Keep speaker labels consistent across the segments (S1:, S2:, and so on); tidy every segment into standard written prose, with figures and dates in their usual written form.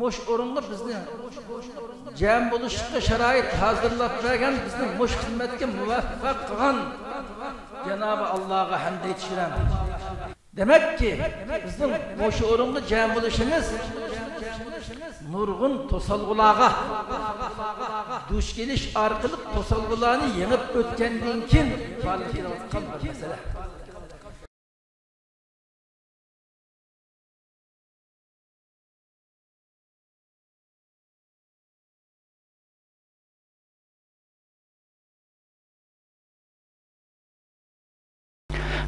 S1: muş orunga bizni jam buluşukka şarait hazırlap bergen bizni muş hizmetke muvaffaq kılgan Cenab-ı Allah'a hamd etişiren. Demek ki bizim muş orunga jam buluşunuz nurgun tosalgılağa duş geliş arkalık tosalgılağını yenip ötkendiğin kin valifiyatkan bir mesele.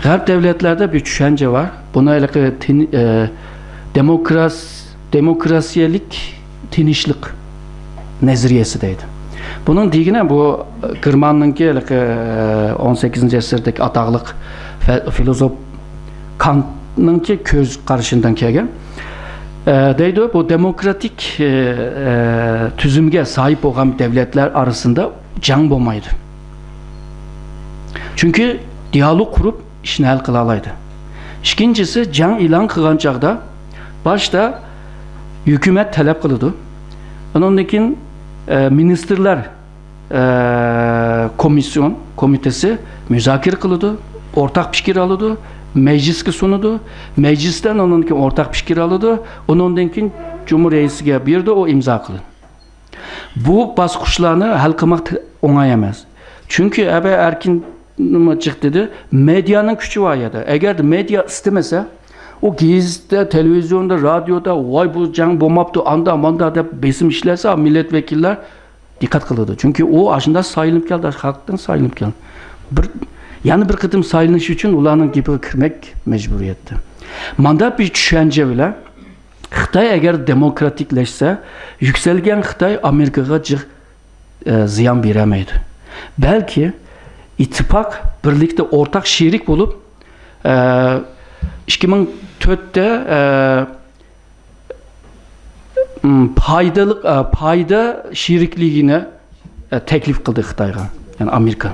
S2: Garp devletlerde bir düşünce var. Buna demokrasiyelik tinişlik nezriyesi deydi. Bunun digine bu Gırman'ınki 18. asırdaki atağlık filozof Kant'ınki köz karşından kelgen. Deydi bu demokratik tüzümge sahip olan devletler arasında can bolmaydı. Çünkü diyalog kurup işini hal kıla alaydı. İkincisi can ilan kılgan çağda başta hükümet talep kılıdı. Onunkin ministerler komisyon komitesi müzakere kılıdı, ortak fikir alıdı, mecliske sunudu. Meclisten onunkin ortak fikir alıdı. Onunkin Cumhur Reisi'ye bir de o imza kıldı. Bu baskışlarını hal kılmak oңай emez. Çünkü erkin çık dedi, medyanın küçüğü var ya da. Eğer medya istemese, o gezide, televizyonda, radyoda, vay bu can bomaptı, anda manda da besim işlerse milletvekiller dikkat kılırdı. Çünkü o aslında sayılıp geldi, halktan sayılıp geldi. Yani bir kıtım sayılış için ulanın gibi kirmek mecburiyette. Manda bir düşünce bile, Xitay eğer demokratikleşse, yükselgen Xitay Amerika'ya ziyan veremeydi. Belki ittifak birlikte ortak şerik bulup 2004'te payda şerikliğine teklif kıldı Xitayga, yani Amerika.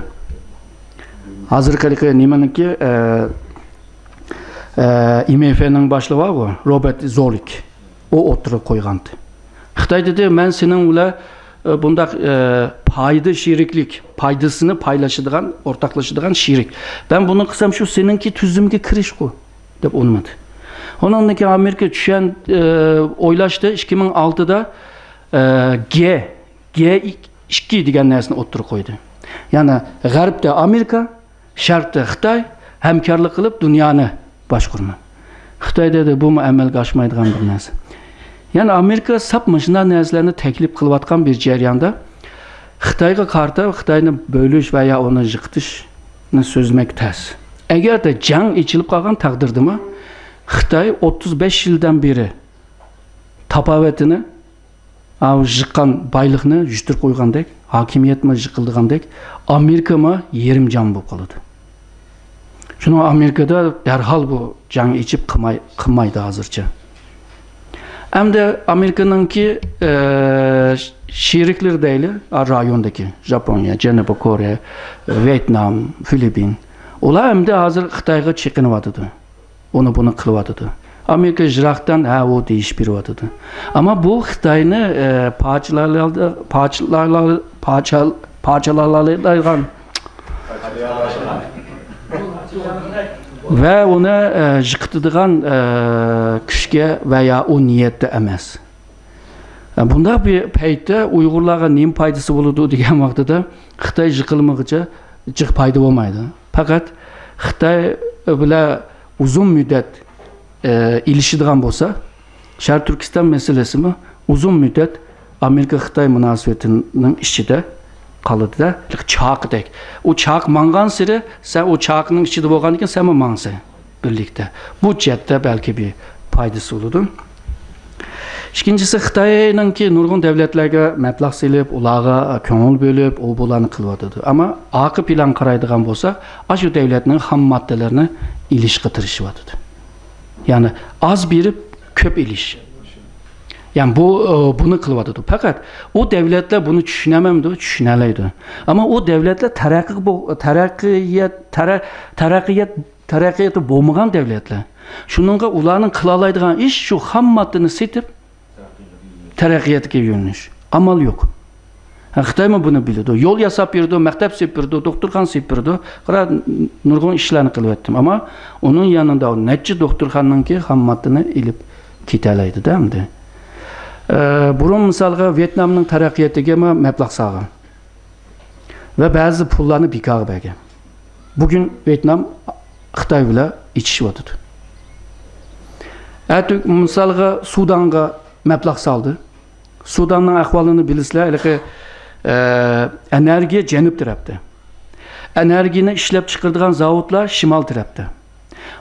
S2: Hazırki nimeninki IMF'nin başlığı var bu, Robert Zoellick. O oturup koygandı. Xitay dedi, ben senin ule bunda payda şeriklik, paydasını paylaşıdığan, ortaklaşıdığan şerik. Ben bunu kısam şu seninki tüzümge kiriş ko, dep olmadı. Onunki Amerika düşen oylaştı 2006'da G2 degan narsani oturup koydu. Yani G'arbda Amerika, Sharqda Xitay hamkorlik qilib dunyoni boshqurma. Xitay dedi bu amalga oshmaydigan bir narsa. Yani Amerika sap mashina narsalarni teklif qilayotgan bir jarayonda Xitayga qarta Xitayni bo'lish va ya uni yiqitishni so'zmak tas. Agarda jang ichilib qolgan taqdirdami Xitay 35 yildan beri tapovatini yiqqan boyliqni yutib qo'ygandek, hokimiyatmi yiqildigandek, Amerikami yerim jon bo'lib qoladi. Shuni Amerikada darhol bu jang ichib qilmaydi hozircha. Hamda Amerikanınki şerikler deyli, rayondaki Japonya, Janubiy Koreya, Vietnam, Filipin. Ular hamda hozir Xitoyga chekinyapti. Onu bunu qilyapti. Amerika Iroqdan o deyish beryapti. Ama bu Xitoyni parçalarlaydigan ve onu yiqitadigan kuchga veya o niyatda emas. Bunda bir paytda Uyg'urlarga nima foydasi bo'ladi degan vaqtida Xitoy yiqilmoqcha jiq foyda bo'lmaydi. Faqat Xitoy bilan uzun müddet ilişidigan bo'lsa, Sharq Turkiston meselesimi uzun müddet Amerika-Xitoy munosabatinin ichida qoladi-da, chaqdek. O chaq mangan siri, sen o chaqning ichida bo'lgandan keyin sen mangsa birlikte. Bu jihatda belki bir foydasi bo'ladi. İkincisi Xitoyninki nurg'un davlatlarga mablag' selib, ularga ko'ngil bo'lib, u bularni qilyapti. Ama oqib bilan qaraydigan bo'lsa, shu davlatning ham moddalarini ilishga tirishyapti. Yani az berib ko'p ilish. Yani bunu qilyapti. Fakat o devletler bunu düşünememdi, düşünelaydi. Ama o devletler taraqqiyati bo'lmagan devletler. Şununla ularning qilalaydigan ish shu ham moddani setib taraqqiyotga yo'nalish. Amal yo'q. Xitoy mı bunu biladi? Yol yasab berdi, maktab sep berdi, doktorxona sep berdi. Qara nurg'un ishlarni qilyaptim, ammo onun yanında o necha doktorxonanki xammatini ilib ketalaydi-da endi. Burun misalga Vietnamning taraqqiyotiga mablag' solgan. Va ba'zi pullarni bekor bergan. Bugün Vietnam Xitoy bilan ichishyapti. Atuk misalga Sudanga mablag' soldi. Sudanning ahvolini bilasizlar, energiya janub tarafda. Energiyani ishlab chiqaradigan zavodlar shimol tarafda.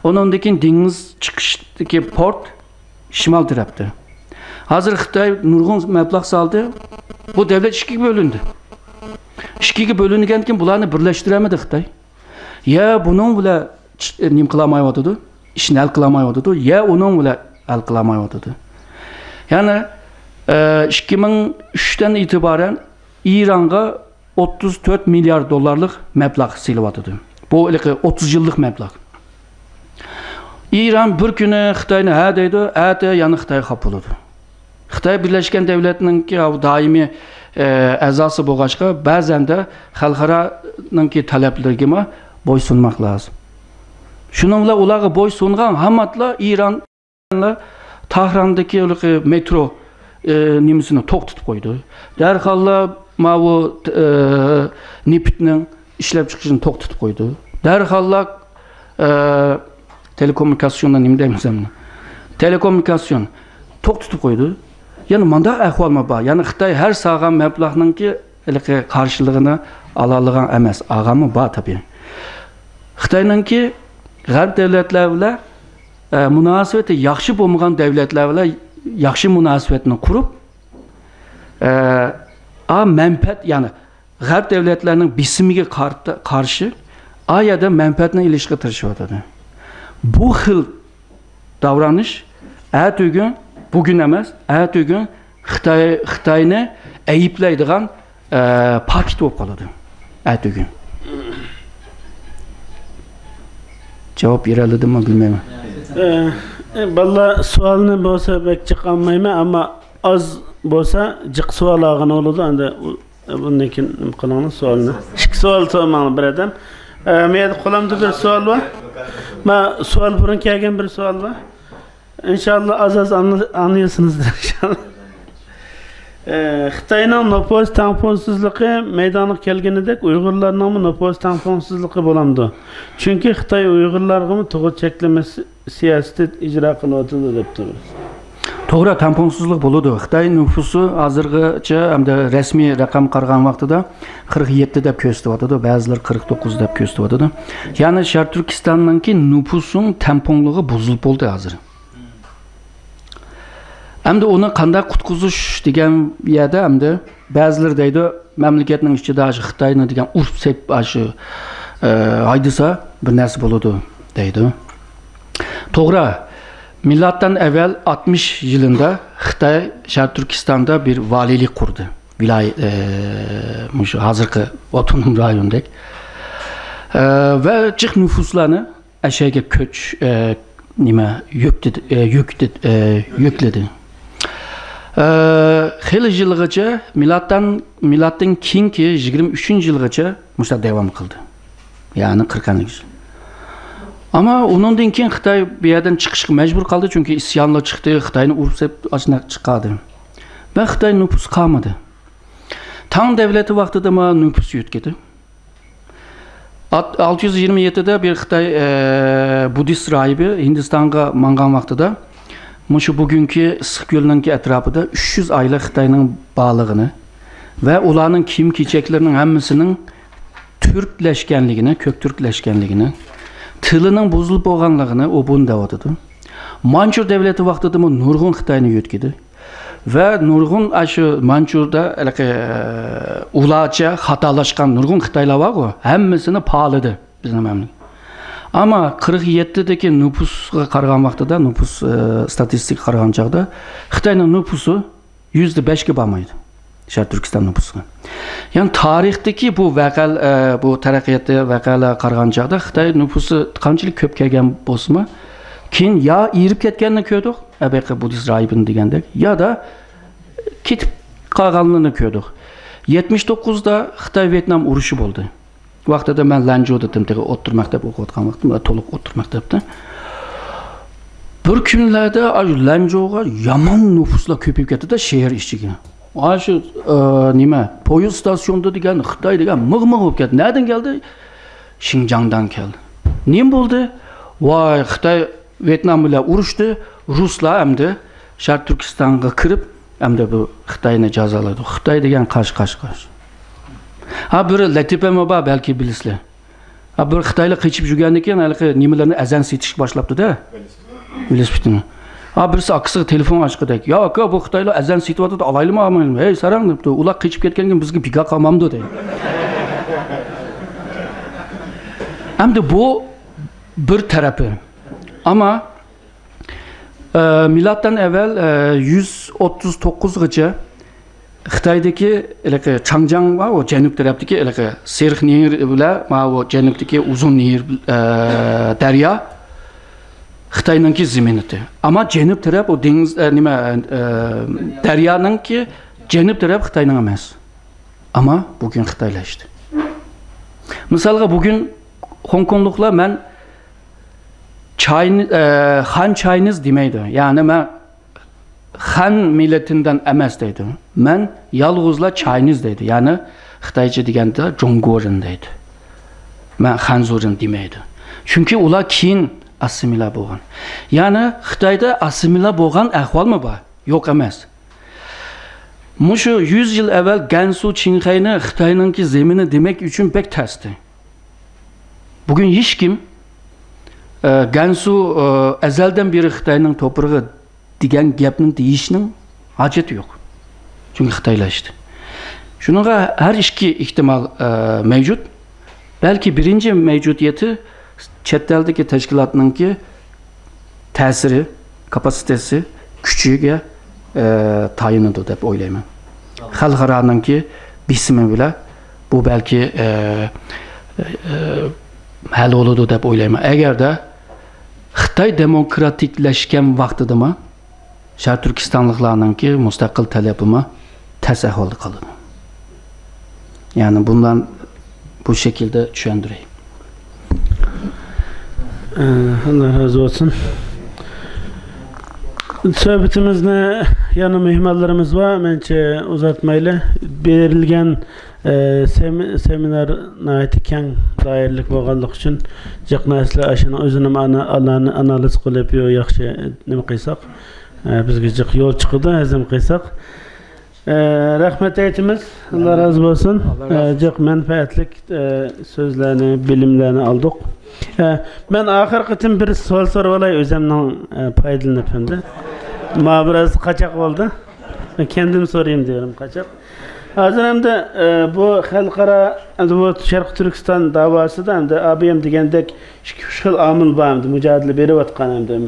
S2: Ondan keyin dengiz chiqishdagi port shimol tarafda. Hozir Xitoy nurg'un mablag' soldi. Bu davlat ikkiga bo'lindi. Ikkiga bo'lingandan keyin bularni birlashtiramadi Xitoy. Ya buning bilan nim qilmayotdi, ishni hal qilmayotdi, ya uning bilan hal qilmayotdi. Ya'ni 2003'ten itibaren İran'a 34 milyar dolarlık meblağ silyapti. Bu 30 yıllık meblağ. İran bir günü Xitoyni ha deydi, ati yana Xitoy xap bo'ladi. Xitoy Birleşken Devletler'ninki daimi a'zosi bo'lg'achqa ba'zan da xalqaroning talablariga bo'ysunmoq lozim. Shuning bilan ularga bo'ysungan hammatlar İranlar Tahrandagi metro nimisini to'xtatib qo'ydi. Darhalla bu Niptning ishlab chiqishini to'xtatib qo'ydi. Darhalla telekommunikasyondan nima deymiz endi? Telekommunikasyon to'xtatib qo'ydi. Ya'ni manda ahvolma bor. Ya'ni Xitoy har sog'an mablag'ninki qarshiligini ola olgan emas. Ag'ami bor tabii. Xitoyninki g'arb davlatlar bilan munosabati yaxshi bo'lmagan davlatlar bilan yaxshi munosabatni qurib, menfaat, ya'ni g'arb davlatlarining bisimiga qarshi ayada menfaatni ilishga tirishyapti. Bu xil davranish atugün, bugün emas, atugün Xitoyni ayiblaydigan paket bo'lib qoladi. Atugün. Javob beraldimmi bilmayman.
S3: Vallahi sualni bo'lsa bek chiqolmayman, ammo az bo'lsa jiq savol olgan bo'ladi. Endi bundan keyin nima qilamiz suolni? Ikki savol so'rayman bir odam. Men qo'limda bir savol bor. Men savol burun kelgan bir savol bor. İnşallah az anlıyorsunuzdur inşallah. Xitoyning nopos tamponsizligi maydonga kelganidek Uyg'urlarning nopos tamponsizligi bo'lamdi. Chunki Xitoy Uyg'urlarga to'g'ri cheklamasi siyosati ijro qilyapti deb turibdi.
S2: To'g'ri, tamponsizlik bo'ladi. Xitoy nüfusi hozirgacha hamda rasmiy raqam qargan vaqtida 47 deb ko'rsatyapti, ba'zilar 49 deb ko'rsatyapti. Ya'ni Sharq Turkistonninki nüfusun tamponligi buzilib bo'ldi hozir. Hamda uni qanday qutqizish degan yerda hamda ba'zilar deydi, mamlakatning ichida Xitoyni degan urf sep shu haydasa bir narsa bo'ladi deydi. To'g'ri, millatdan evvel 60 yılında Xitoy Sharq Turkistonda bir valilik kurdu. Vilayet, hazırki otonom rayondaki. Ve çık nüfuslarını aşağıya köç yükledi. Xeyli yılgacha millattan keyingi 23 yılgacha muşta devam kıldı. Yani 40'lık yıl. Ama onundan keyin Xitoy bu yerdan chiqishga majbur qoldi, chunki isyonlar chiqdi, Xitoyni urib ochna chiqadi. Va Xitoy nüfus qolmadi. Tang davlati vaqtida nüfus yetgidi. 627'de bir Xitoy Budist rahibi Hindistonga mangan vaqtida mushu bugünkü Issiq yo'lning atrofida 300 aylik Xitoyning borlig'ini va ularning kiyim-kechaklarning hammasining turklashganligini, ko'k turklashganligini, tilining buzilib bo'lganligini u bunda deyotdi. Manchur davlati vaqtida nurg'un Xitoyni yo'tkidi va nurg'un shu Manchurda ularcha xatolashgan nurg'un Xitoylar bor, hammasini palidi bizning mamlakat. Ama 47'deki nüfusga qaragan vaqtida, nüfus statistik qaragan chaqda Xitoyning nüfusu %5 ga bormaydi. Sharq Turkiston nüfusu. Yani tarixdagi bu vaqal bu taraqqiyotda vaqalar qaragan chaqda Xitoy nüfusu qanchalik ko'p kelgan bo'lsa-mi, keyin ya erib ketganini ko'rdik, abaqa Budist rahibini degandek, ya da ketib qolganligini ko'rdik. 79'da Xitoy-Vyetnam urushi bo'ldi. Vaqtida men Lanzhouda o'tirib maktab o'qiyotgan vaqtimda to'liq o'tirib maktabda. Bir kunlarda Lanzhouga yomon nüfuslar ko'payib ketdi-da shahar ichiga. Shu nima? Poyezd stasyonida degan Xitoy degan mig'mig' bo'lib ketdi. Nereden geldi? Xinjiangdan keldi. Nima bo'ldi? Voy, Xitoy Vyetnam bilan urushdi. Ruslar hamda Sharq Turkistonga kirib, hamda bu Xitoyni jazoladi. Xitoy degan qash. Ha bir Latipama bor, balki bilasizlar. Ha bir Xitoylar qechib yurgandan keyin hali nimalarni azan setish boshlabdi-da. Bilasizmi? Ha birisi aqsiga telefon ochqidak. Yo, aka, bu Xitoylar azan setyapti, olaylikmi, olmaylikmi? Hey, sarang debdi. Ular qechib ketgandan bizga biga qolmamdi deydi. Hamda bu bir tarafi. Ama milattan evvel 139'gacha Xitoydagi Changjiang var, o janub tarafdagi Serix nehir bilan o janubdagi uzun nehir daryo Xitoyningki zaminati. Ama janub taraf o dengiz nima daryoninki janub taraf Xitoyning emas. Ama bugün Xitoylashdi. Misalga bugün Hong Kongliklar men Han Chinese demeydi. Yani men Han milletinden emas deydi. Men yalğızla Chinese deydi. Yani Xitoycha deganda Zhongguoren deydi. Men Hanzurin demeydi. Çünkü ular keyin assimila bo'lgan. Yani Xitoyda assimila bo'lgan ahvol mi bor? Yo'q emas. Mushu 100 yıl evvel Gansu Qinghayni Xitoyninki zemini demek için pek tersdi. Bugün hiç kim Gansu ezelden beri Xitoyning toprağı degan gapni deyishning hojati yo'q. Çünkü Xitoylashdi. Şununla her iki ihtimal mevcut. Belki birinci mevcudiyeti chet eldagi tashkilotninki ta'siri, kapasitesi kuchiga tayinadi deb o'ylayman. Xalqaroninki bismi bilan bu belki hal bo'ladi deb o'ylayman. Agarda Xitoy demokratiklashgan vaqtidami Sharq Turkistonliklarninki mustaqil talabimi ters ahvolda qoladi. Yani bundan bu şekilde tushuntirayım.
S3: Allah razı olsun. Sohbetimizde yana mehmanlarımız var. Bence uzatmayla berilgen seminer nayeti keng dairlik bo'lganlik uchun jiqnaslar ashuni o'zining Allah'ını analiz qilib yo yaxshi nima qilsak bizga jiq yo'l chiqdi hazm qilsak rahmat aytamiz. Allah razı olsun. Jiq manfaatlik so'zlarni, bilimlarni aldık. Ben ahirqatim bir savol so'rab olay o'zimning foydalanib hamda. Ma biraz qachoq oldu. Ben kendim sorayım diyorum qachoq. Hazır hem de bu xalqaro bu Sharq Turkiston davosida hem de ABM degandek şu amil var hem de mücadele beriyotgan hem de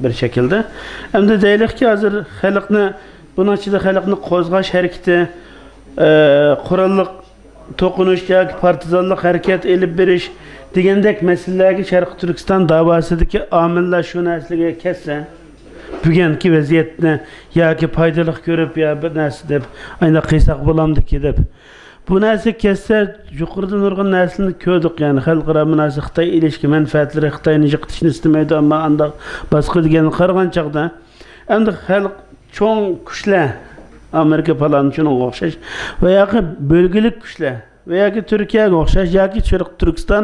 S3: bir şekilde. Hem de deylik ki hazır xalqni bunun içinde xalqni qo'zg'ash hareketi qurolliq to'qinish yoki partizanlik hareket elib berish degandek masalalarga Sharq Turkiston davosidagi omillar shu narsaga kelsa bugungi vaziyatni yoki foydali ko'rib ya bir narsa deb ayna qiysoq bo'lamdiki deb bu narsa kelsa yuqoridan nurg'un narsani ko'rdik. Yani xalqaro munosabat Xitoy ilishki manfaatlari Xitoyni yiqitishni istamaydi ammo anda boshqa degan qarag'an chaqda endi xalq cho'ng kuchlar Amerika falan shunga o'xshash va yoki bölgelik kuchlar va yoki Turkiyaga o'xshash yoki Sharq Turkiston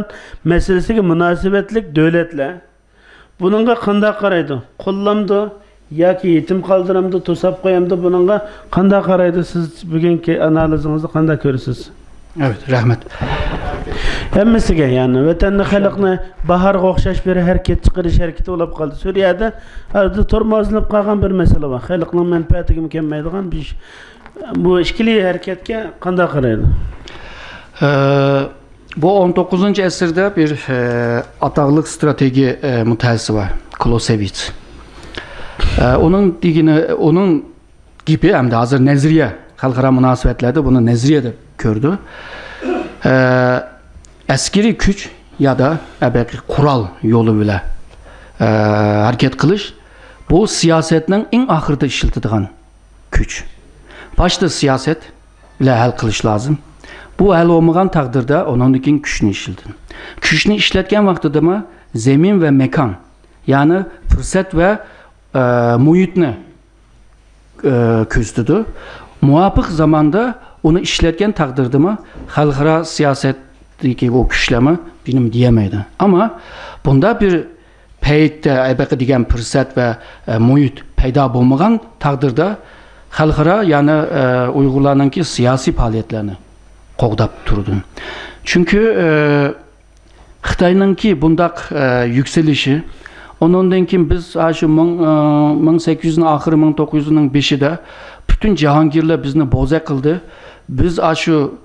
S3: masalasiga munosabatlik davlatlar buningga qanday qaraydi? Qo'llamdi yoki yetim qoldiramdi, to'sab qo'yamdi, buningga qanday qaraydi? Siz bugungi analizingizni qanday ko'rasiz?
S2: Evet, rahmat.
S3: Hammasiga yani vatanni xalqni baharga o'xshash bir harakat chiqarish harakati bo'lib qoldi. Suriyada hozir tormozlanib qolgan bir masala bor. Xalqning manfaatiga mukammaydigan bir bu ishkili harakatga qanday qaraydi?
S2: Bu 19. əsrdə bir ataqlıq strateji mütəxəssisi var, Clausewitz. Onun gibi həm də hazır nəzriyə, xalqara münasibətlərdə bunu nəzriyə də gördü. Əskeri güc ya da kural yolu ilə hərəkət qilish bu siyasətinin ən axırda işlədilən güc. Başta siyaset ile hal qilish lazım. Bu hal olmagan takdirde ondan keyin kuchni ishlatdi. Kuchni ishlatgan vaqtida mi zemin ve mekan, yani fırsat ve muhitni ko'zladi. Muvafiq zamanda onu ishlatgan takdirde mi xalqaro siyosatdagi o kuchlarni benim diyemaydi. Ama bunda bir paytda aybaqa degan fırsat ve muhit paydo bo'lmagan takdirde xalqaro, yani Uyg'urlarninki siyosiy faoliyatlarni qo'g'dab turdi. Chunki Xitoyninki bundaq yükselishi, ondan keyin biz shu 1800'ning oxiri 1900'ning beshida bütün Cihangirlar bizni bo'za qildi. Biz shu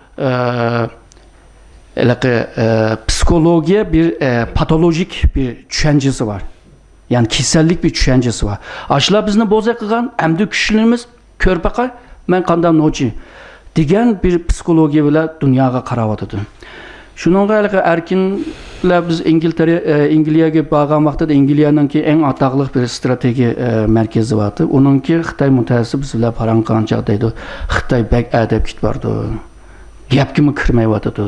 S2: psikologiya bir patolojik bir tushunchasi var. Yani kasallik bir tushunchasi var. Ashlar bizni bo'za qilgan, amdi kuchlarimiz ko'rpaqa men qanday nochi degan bir psikologiya bilan dunyoga qarayotdi. Shuningga erkinlar biz Angliyaga borgan vaqtida Angliyaninki eng atoqli bir strategiya markazi vardı. Onunki Xitoy mutaxassisi biz bilan parang qancha deydi. Xitoy bak adab kitbardi. Gapga kirmayotdi.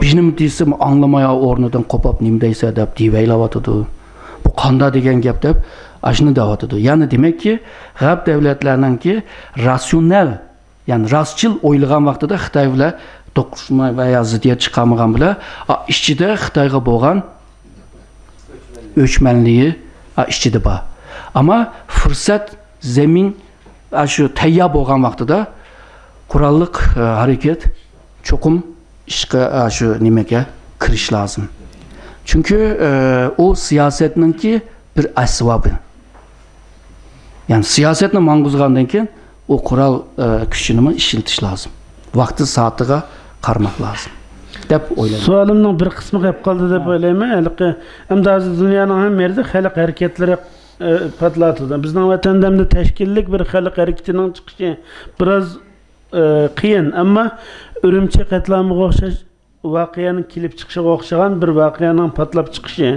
S2: Benim desem anlamaya o'rnidan qopab nim deysa deb deyvaylayotdi. Bu qanda degan gap deb ashni deyotdi. Yani demek ki G'arb davlatlarininki rasional, yani rastchil o'ylagan vaqtida Xitoy bilan to'qnashma veya ziddiyat chiqarmagan bilan ichida Xitoyga bo'lgan o'chmanligi ichida bor. Ama fırsat zemin shu tayyor bo'lgan vaqtida qurolliq harakat cho'qim ishga shu nimaga kirish lazım. Çünkü o siyasetninki bir asbobi. Yani siyasetni mang'uzgandan keyin o qurol kuchini ishiltish lazım. Vaqti soatiga qarmaq lazım deb o'ylayman.
S3: Sualimning bir qismi qolib qoldi deb o'ylayman. Endi hozir dunyoning ham yerida xalq harakatlari patlatadi. Bizning vatanda ham tashkillik bir xalq harakatining chiqishi biroz qiyin, ammo Urumchi qatlamiga o'xshash voqeaning kelib chiqishiga o'xshagan bir voqeaning patlab chiqishi.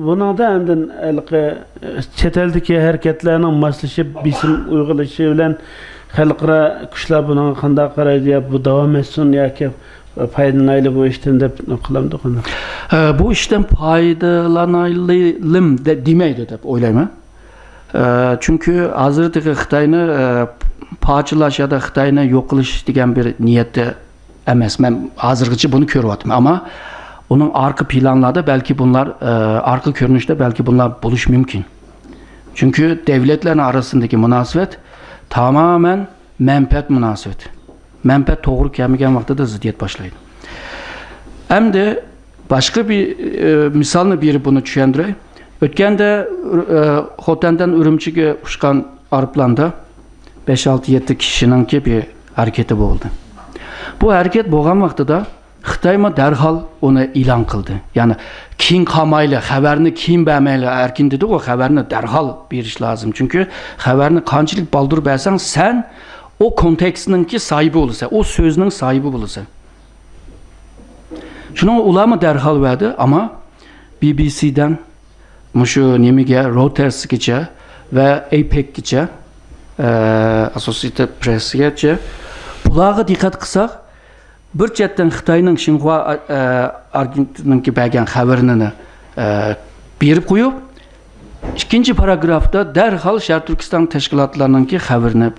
S3: Buningda endi chet eldagi harakatlarning moslashib bisim uyg'unlashishi bilan xalqaro kuchlar buni qanday qaraydi, bu davom etsin yoki foydalanayli bu ishdan deb qilamdi.
S2: Bu ishdan foydalanaylim demaydi deb o'ylayman. Çünkü hozirgi Xitoyni parchalash ya da Xitoyni yo'q qilish degan bir niyatda emas. Men hozirgacha buni ko'ryapman, ama onun arka planlarda belki bunlar arka görünüşte belki bunlar buluş mümkün. Çünkü devletlerin arasındaki münasebet tamamen menfaat münasebeti. Menfaat doğru gelmegen vakti de ziddiyet başlaydı. Hem de başka bir misalını biri bunu düşündürey. Ötkende Xotan'dan Ürümchiga uçkan aeroplanda 5-6-7 kişinin ki bir hareketi oldu. Bu hareket bo'lgan vaqtida Xitoy derhal onu ilan kıldı. Yani kim kamayla, haberini kim bermeyle erkin dedi, o haberini derhal bir iş lazım. Çünkü haberini kançılık baldır bersen sen o kontekstinin ki sahibi olursa, o sözünün sahibi olursa. Şunu ulama derhal verdi ama BBC'den, şu Nimige, Reuters'e ve APEC'e, Associated Press'e bulağa dikkat kısak. Bir chetdan Xitoyning Xinhua agentligining bergan xabarini berib qo'yib, ikkinchi paragrafda darhol Sharq Turkiston tashkilotlarining xabarini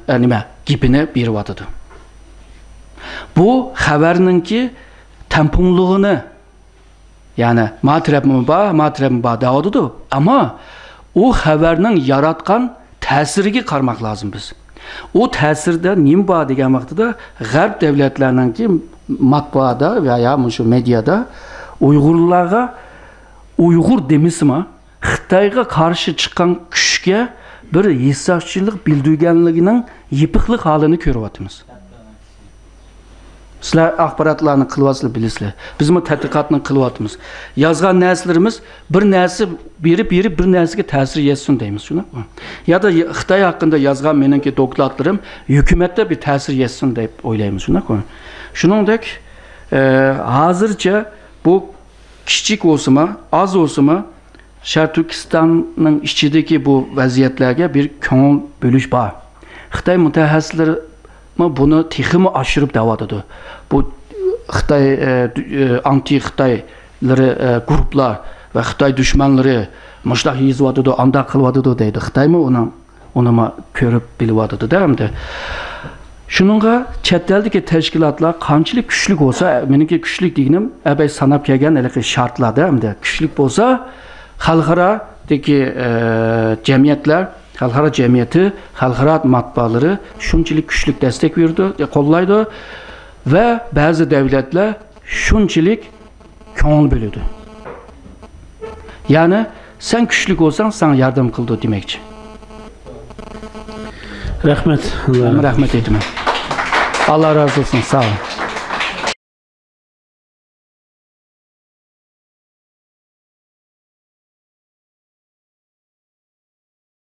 S2: gapini beryotdi. Bu xabarningki tamponligini, yani matrabmi bor deyotdi, ama o xabarning yaratgan ta'siriga qarmoq lazım biz. O ta'sirda nim bor degan vaqtida G'arb davlatlarininki matbuada veya şu medyada Uyg'urlarga Uyg'ur demismi Xitoyga qarshi chiqqan kuchga bir hissaschilik bildirganligining yipiqlik holini ko'ryapmiz. Sizlar axborotlarni qilyapsizlar, bilasizlar. Biz bu tadqiqotni qilyapmiz. Yozgan narsalarimiz bir narsa berib bir narsaga ta'sir etsin deymiz, shuni. Ya da Xitoy haqida yozgan meningki dokladlarim hukumatda bir ta'sir etsin deb o'ylaymiz, shuni. Shuningdek, hozircha bu kichik bo'lsa-mi, az bo'lsa-mi Sharq Turkistonning ichidagi bu vaziyatlarga bir ko'ngil bo'lish bor. Xitoy mutaxassislari buni texmi oshirib davodadı. Bu Xitoy anti Xitoylari guruhlar va Xitoy dushmanlari mushtaq yezwadı, anda qilwadı deydi. Xitoymi uni ko'rib bilwadı da hamda. Shuningga chet eldagi tashkilotlar qanchalik kuchli bo'lsa, meniki kuchlik deganim abay sanab kelgan shartlarda hamda kuchlik bo'lsa, xalqarodagi jamiyatlar, xalqaro jamiyati, xalqaro matbuotlari shunchalik kuchli destek berdi, qo'llaydi va ba'zi davlatlar shunchalik ko'ngil bo'ladi. Ya'ni sen kuchli bo'lsang, sana yordam qildi demakchi.
S3: Rahmet.
S2: Rahmet etme. Allah razı olsun. Sağ olun.